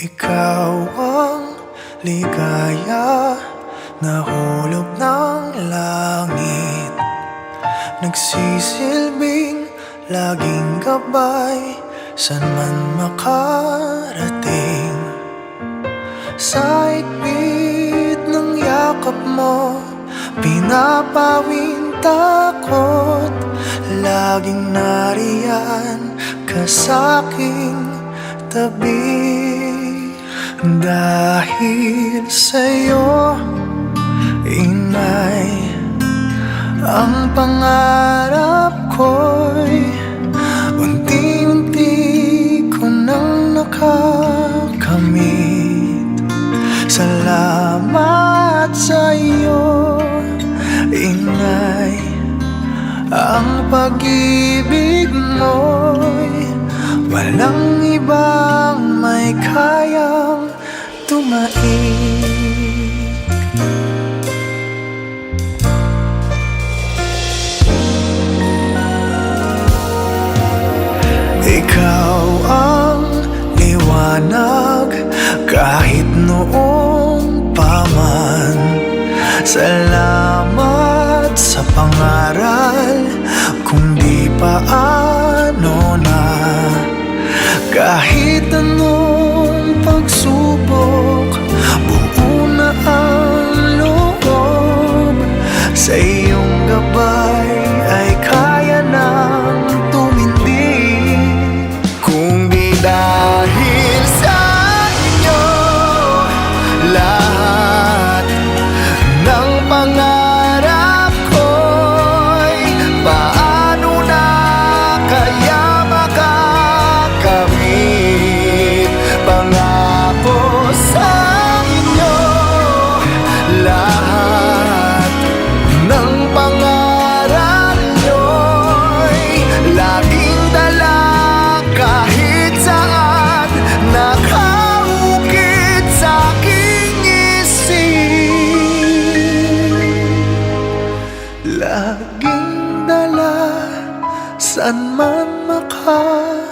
Ikaw ang ligaya na hulog ng langit, nagsisilbing laging gabay saan man makarating. Sa higpit ng yakap mo, pinapawing takot, laging nariyan ka sa'king tabi. Dahil sa'yo, inay, ang pangarap ko'y unti-unti ko nang nakakamit. Salamat sa'yo, inay, ang pag-ibig mo'y walang ibang may kayang tumaik. Ikaw ang liwanag kahit noong pa man. Salamat sa pangaral kung di paano na. Kahit anong pagsubok, buo na ang loob. Sa iyong gabay ay kaya nang tumindig. Kung di dahil sa inyo, lahat ng pangarap ko'y paano na kaya makakamit. Pangako sa inyo, lahat ng pangarap nyo'y laging dala kahit saan, nakaukit sa aking isip. Laging dala saan man makarating.